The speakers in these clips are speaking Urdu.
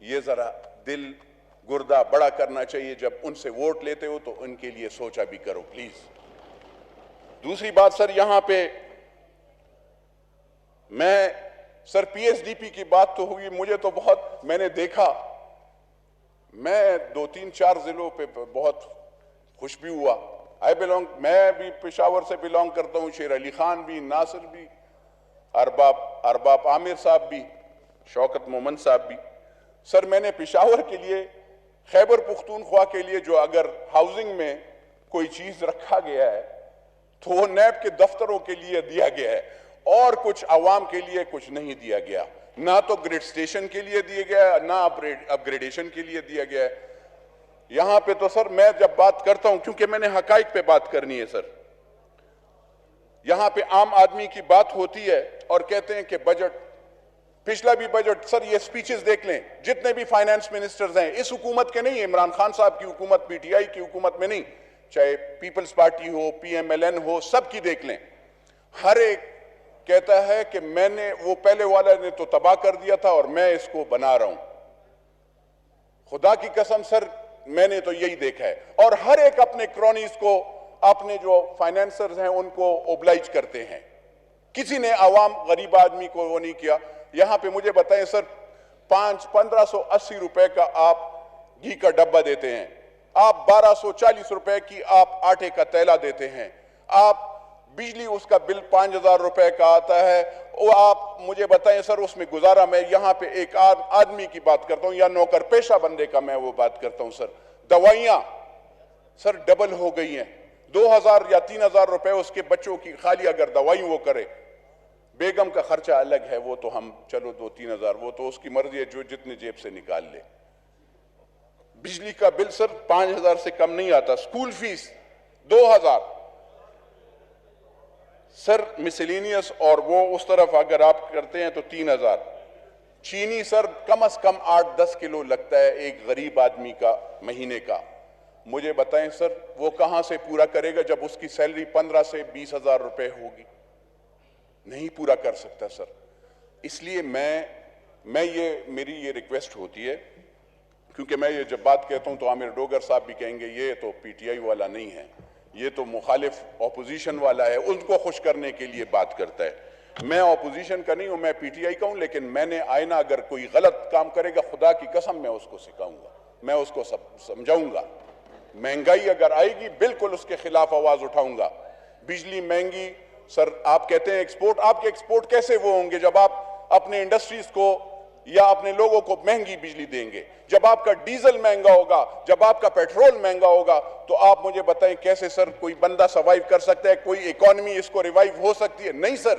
یہ ذرا دل گردہ بڑا کرنا چاہیے. جب ان سے ووٹ لیتے ہو تو ان کے لیے سوچا بھی کرو پلیز. دوسری بات سر, یہاں پہ میں سر پی ایس ڈی پی کی بات تو ہوئی, مجھے تو بہت, میں نے دیکھا, میں 2-3-4 ضلعوں پہ بہت خوش بھی ہوا. میں بھی پشاور سے بلانگ کرتا ہوں, شیر علی خان بھی, ناصر بھی, ارباب عامر صاحب بھی, شوکت مومن صاحب بھی. سر میں نے پشاور کے لیے, خیبر پختونخوا کے لیے جو اگر ہاؤسنگ میں کوئی چیز رکھا گیا ہے تو وہ نیب کے دفتروں کے لیے دیا گیا ہے, اور کچھ عوام کے لیے کچھ نہیں دیا گیا. نہ تو گریڈ سٹیشن کے لیے دیا گیا, نہ اپ گریڈیشن کے لیے دیا گیا ہے. یہاں پہ تو سر میں جب بات کرتا ہوں, کیونکہ میں نے حقائق پہ بات کرنی ہے سر, یہاں پہ عام آدمی کی بات ہوتی ہے اور کہتے ہیں کہ بجٹ, پچھلا بھی بجٹ, سر یہ سپیچز دیکھ لیں, جتنے بھی فائنانس منسٹرز ہیں اس حکومت کے نہیں, عمران خان صاحب کی حکومت, پی ٹی آئی کی حکومت میں نہیں, چاہے پیپلز پارٹی ہو, پی ایم ایل این ہو, سب کی دیکھ لیں. ہر ایک کہتا ہے کہ میں نے, وہ پہلے والا نے تو تباہ کر دیا تھا اور میں اس کو بنا رہا ہوں. خدا کی قسم سر میں نے تو یہی دیکھا ہے. اور ہر ایک اپنے کرونیز کو, اپنے جو فائنینسرز ہیں ان کو اوبلائج کرتے ہیں. کسی نے عوام غریب آدمی کو وہ نہیں کیا. یہاں پہ مجھے بتائیں سر, 1580 روپے کا آپ گھی کا ڈبہ دیتے ہیں, آپ 1240 روپے کی آپ آٹے کا تیلا دیتے ہیں, آپ بجلی اس کا بل 5000 روپے کا آتا ہے, وہ آپ مجھے بتائیں سر اس میں گزارا, میں یہاں پہ ایک آدمی کی بات کرتا ہوں یا نوکر پیشہ بندے کا میں وہ بات کرتا ہوں. سر دوائیاں سر ڈبل ہو گئی ہیں, 2000 یا 3000 روپے اس کے بچوں کی خالی اگر دوائی وہ کرے. بیگم کا خرچہ الگ ہے, وہ تو ہم چلو 2-3 ہزار, وہ تو اس کی مرضی ہے جو جتنے جیب سے نکال لے. بجلی کا بل سر 5000 سے کم نہیں آتا, سکول فیس 2000 سر, مسلینیس اور وہ اس طرف اگر آپ کرتے ہیں تو 3000. چینی سر کم از کم 8-10 کلو لگتا ہے ایک غریب آدمی کا مہینے کا. مجھے بتائیں سر وہ کہاں سے پورا کرے گا جب اس کی سیلری 15 سے 20 ہزار روپے ہوگی؟ نہیں پورا کر سکتا سر. اس لیے میری یہ ریکویسٹ ہوتی ہے, کیونکہ میں یہ جب بات کہتا ہوں تو عامر ڈوگر صاحب بھی کہیں گے یہ تو پی ٹی آئی والا نہیں ہے, یہ تو مخالف اپوزیشن والا ہے, ان کو خوش کرنے کے لیے بات کرتا ہے. میں اپوزیشن کا نہیں ہوں, میں پی ٹی آئی کا ہوں, لیکن میں نے آئینہ اگر کوئی غلط کام کرے گا خدا کی قسم میں اس کو سکھاؤں گا, میں اس کو سمجھاؤں گا. مہنگائی اگر آئے گی بالکل اس کے خلاف آواز اٹھاؤں گا. بجلی مہنگی سر, آپ کہتے ہیں ایکسپورٹ, آپ کے ایکسپورٹ کیسے وہ ہوں گے جب آپ اپنے انڈسٹریز کو یا اپنے لوگوں کو مہنگی بجلی دیں گے؟ جب آپ کا ڈیزل مہنگا ہوگا, جب آپ کا پیٹرول مہنگا ہوگا, تو آپ مجھے بتائیں کیسے سر کوئی بندہ سروائیو کر سکتا ہے, کوئی اکانومی اس کو ریوائیو ہو سکتی ہے؟ نہیں سر.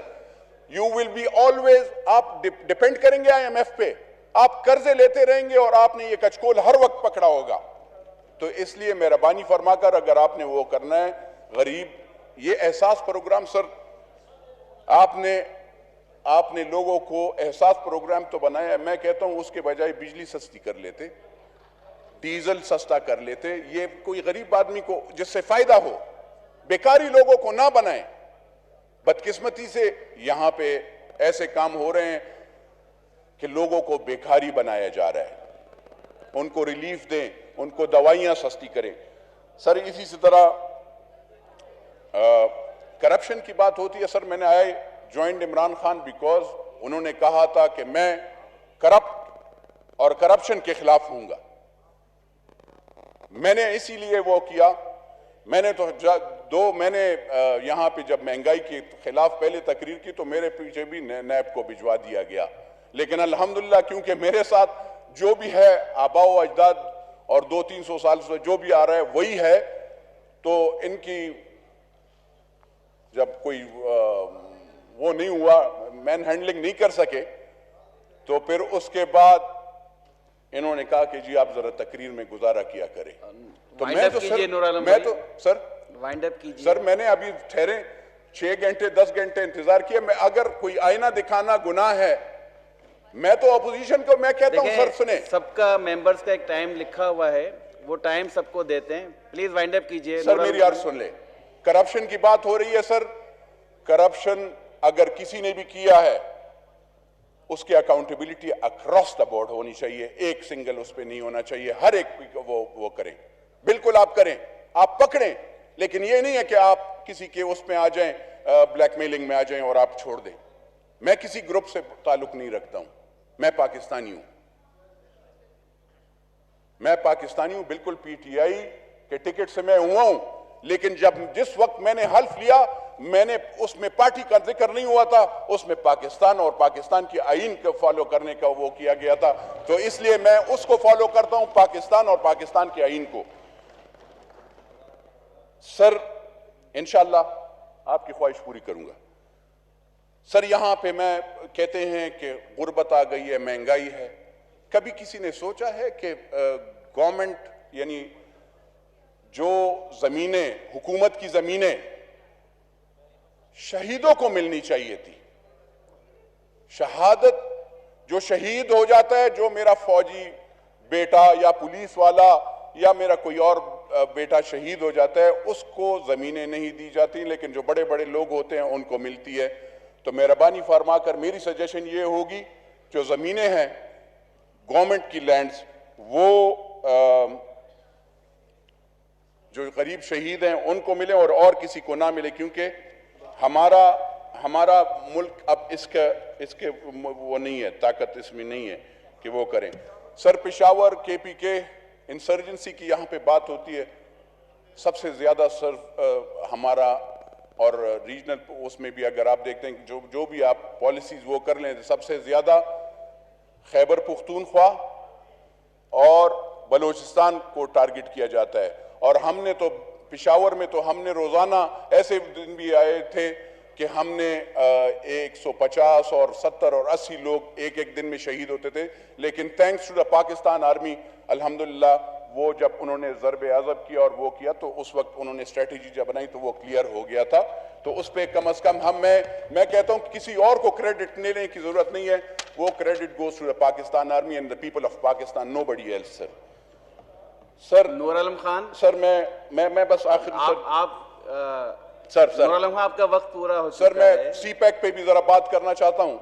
یو ول بی آلویز, آپ ڈیپینڈ کریں گے آئی ایم ایف پہ, آپ قرضے لیتے رہیں گے اور آپ نے یہ کچکول ہر وقت پکڑا ہوگا. تو اس لیے مہربانی فرما کر اگر آپ نے وہ کرنا ہے, غریب یہ احساس پروگرام سر آپ نے لوگوں کو احساس پروگرام تو بنایا ہے. میں کہتا ہوں اس کے بجائے بجلی سستی کر لیتے, ڈیزل سستا کر لیتے, یہ کوئی غریب آدمی کو جس سے فائدہ ہو. بیکاری لوگوں کو نہ بنائیں. بدقسمتی سے یہاں پہ ایسے کام ہو رہے ہیں کہ لوگوں کو بیکاری بنایا جا رہا ہے. ان کو ریلیف دیں, ان کو دوائیاں سستی کریں. سر اسی طرح کرپشن کی بات ہوتی ہے. سر میں نے جوائنڈ عمران خان بیکاز انہوں نے کہا تھا کہ میں کرپٹ اور کرپشن کے خلاف ہوں گا. میں نے اسی لیے وہ کیا. میں نے تو میں نے یہاں پہ جب مہنگائی کے خلاف پہلے تقریر کی تو میرے پیچھے بھی نیب کو بھجوا دیا گیا. لیکن الحمدللہ کیونکہ میرے ساتھ جو بھی ہے آباء و اجداد اور 200-300 سال سے جو بھی آ رہا ہے وہی ہے, تو ان کی جب کوئی وہ نہیں ہوا, مین ہینڈلنگ نہیں کر سکے, تو پھر اس کے بعد انہوں نے کہا کہ جی آپ ذرا تقریر میں گزارا کیا کریں. تو سر میں نے ابھی ٹھہرے 6 گھنٹے 10 گھنٹے انتظار کیا. میں اگر کوئی آئینہ دکھانا گناہ ہے, میں تو اپوزیشن کو میں کہتا ہوں سر سنیں, سب کا ممبرز کا ایک ٹائم لکھا ہوا ہے, وہ ٹائم سب کو دیتے ہیں. پلیز وائنڈ اپ کیجئے. سر میری عرض سن لے. کرپشن کی بات ہو رہی ہے. سر کرپشن اگر کسی نے بھی کیا ہے اس کی اکاؤنٹیبلٹی اکراس دا بورڈ ہونی چاہیے, ایک سنگل اس پہ نہیں ہونا چاہیے, ہر ایک وہ کریں, بالکل آپ کریں, آپ پکڑیں, لیکن یہ نہیں ہے کہ آپ کسی کے اس میں آ جائیں, بلیک میلنگ میں آ جائیں اور آپ چھوڑ دیں. میں کسی گروپ سے تعلق نہیں رکھتا ہوں, میں پاکستانی ہوں, میں پاکستانی ہوں, بالکل پی ٹی آئی کے ٹکٹ سے میں ہوا ہوں, لیکن جس وقت میں نے حلف لیا میں نے اس میں پارٹی کا ذکر نہیں ہوا تھا, اس میں پاکستان اور پاکستان کی آئین کو فالو کرنے کا وہ کیا گیا تھا, تو اس لیے میں اس کو فالو کرتا ہوں, پاکستان اور پاکستان کے آئین کو. سر انشاءاللہ آپ کی خواہش پوری کروں گا. سر یہاں پہ میں کہتے ہیں کہ غربت آ گئی ہے, مہنگائی ہے, کبھی کسی نے سوچا ہے کہ گورنمنٹ یعنی جو زمینیں, حکومت کی زمینیں شہیدوں کو ملنی چاہیے تھی, شہادت جو شہید ہو جاتا ہے, جو میرا فوجی بیٹا یا پولیس والا یا میرا کوئی اور بیٹا شہید ہو جاتا ہے, اس کو زمینیں نہیں دی جاتی, لیکن جو بڑے بڑے لوگ ہوتے ہیں ان کو ملتی ہے. تو مہربانی فرما کر میری سجیشن یہ ہوگی, جو زمینیں ہیں گورنمنٹ کی لینڈز, وہ جو غریب شہید ہیں ان کو ملیں اور کسی کو نہ ملے, کیونکہ ہمارا ملک اب اس کے وہ نہیں ہے, طاقت اس میں نہیں ہے کہ وہ کریں. سر پشاور کے پی کے انسرجنسی کی یہاں پہ بات ہوتی ہے, سب سے زیادہ سر ہمارا اور ریجنل اس میں بھی اگر آپ دیکھتے ہیں جو بھی آپ پالیسیز وہ کر لیں, سب سے زیادہ خیبر پختونخوا اور بلوچستان کو ٹارگٹ کیا جاتا ہے. اور ہم نے تو پشاور میں تو ہم نے روزانہ ایسے دن بھی آئے تھے کہ ہم نے 150 اور 70 اور 80 لوگ ایک دن میں شہید ہوتے تھے, لیکن thanks to the Pakistan army الحمدللہ وہ جب انہوں نے ضرب عضب کیا اور وہ کیا تو اس وقت انہوں نے اسٹریٹجی جب بنائی تو وہ کلیئر ہو گیا تھا. تو اس پہ کم از کم میں کہتا ہوں کہ کسی اور کو کریڈٹ لینے کی ضرورت نہیں ہے, وہ credit goes to the Pakistan army and the people of Pakistan, nobody else. Sir Noor Alam Khan, sir میں بس آخر سر نور عالم خان آپ کا وقت پورا ہو چکا ہے. سر میں سی پیک پہ بھی ذرا بات کرنا چاہتا ہوں.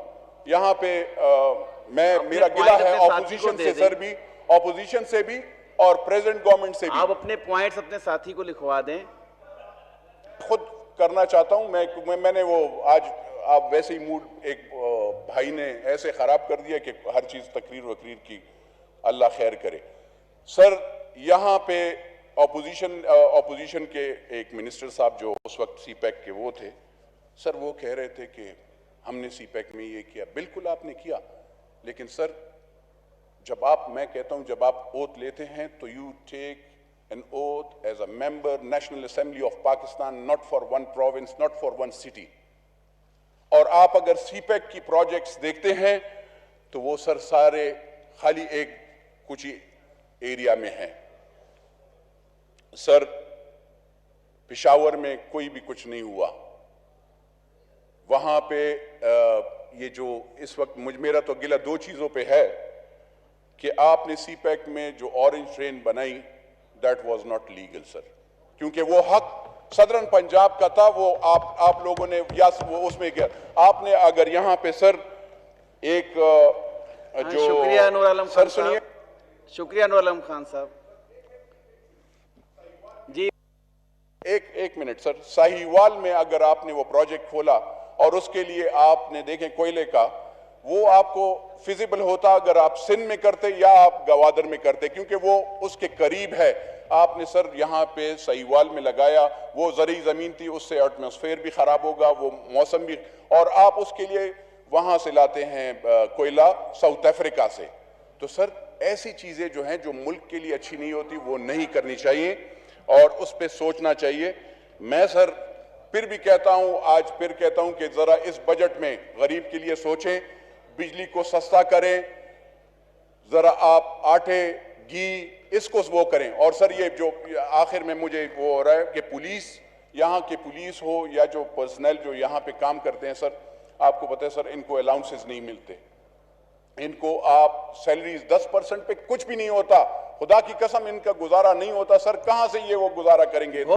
یہاں پہ میرا گلہ ہے اپوزیشن سے, سر بھی اپوزیشن سے بھی اور پریزنٹ گورنمنٹ سے بھی. آپ اپنے پوائنٹس اپنے ساتھی کو لکھوا دیں. خود کرنا چاہتا ہوں میں نے وہ آج آپ ویسے ہی موڈ ایک بھائی نے ایسے خراب کر دیا کہ ہر چیز تقریر کی, اللہ خیر کرے. سر یہاں پہ اپوزیشن کے ایک منسٹر صاحب جو اس وقت سی پیک کے وہ تھے, سر وہ کہہ رہے تھے کہ ہم نے سی پیک میں یہ کیا. بالکل آپ نے کیا, لیکن سر میں کہتا ہوں جب آپ اوتھ لیتے ہیں تو you take an oath as a member National Assembly of Pakistan, not for one province, not for one city. اور آپ اگر سی پیک کی پروجیکٹس دیکھتے ہیں تو وہ سر سارے خالی ایک کچھ ایریا میں ہیں. سر پشاور میں کوئی بھی کچھ نہیں ہوا, وہاں پہ یہ جو اس وقت میرا تو گلہ دو چیزوں پہ ہے کہ آپ نے سی پیک میں جو اورنج ٹرین بنائی that was not legal sir, کیونکہ وہ حق صدرن پنجاب کا تھا, وہ آپ لوگوں نے یا وہ اس میں کیا آپ نے اگر یہاں پہ سر ایک جو شکریہ نور عالم سر سنیے, شکریہ نور عالم خان صاحب جی. ایک منٹ سر, ساہیوال میں اگر آپ نے وہ پروجیکٹ کھولا اور اس کے لیے آپ نے دیکھیں کوئلے کا, وہ آپ کو فیزیبل ہوتا اگر آپ سندھ میں کرتے یا آپ گوادر میں کرتے, کیونکہ وہ اس کے قریب ہے. آپ نے سر یہاں پہ سہیوال میں لگایا, وہ زرعی زمین تھی, اس سے ایٹماسفیئر بھی خراب ہوگا, وہ موسم بھی, اور آپ اس کے لیے وہاں سے لاتے ہیں کوئلہ ساؤتھ افریقہ سے. تو سر ایسی چیزیں جو ہیں جو ملک کے لیے اچھی نہیں ہوتی وہ نہیں کرنی چاہیے اور اس پہ سوچنا چاہیے. میں سر پھر بھی کہتا ہوں, آج پھر کہتا ہوں کہ ذرا اس بجٹ میں غریب کے لیے سوچیں, بجلی کو سستا کریں, ذرا آپ آٹے گھی اس کو وہ کریں. اور سر یہ جو آخر میں مجھے وہ ہو رہا ہے کہ پولیس, یہاں کے پولیس ہو یا جو پرسنل جو یہاں پہ کام کرتے ہیں سر, آپ کو پتہ ہے سر ان کو الاؤنسز نہیں ملتے, ان کو آپ سیلریز 10% پہ کچھ بھی نہیں ہوتا, خدا کی قسم ان کا گزارا نہیں ہوتا. سر کہاں سے یہ وہ گزارا کریں گے؟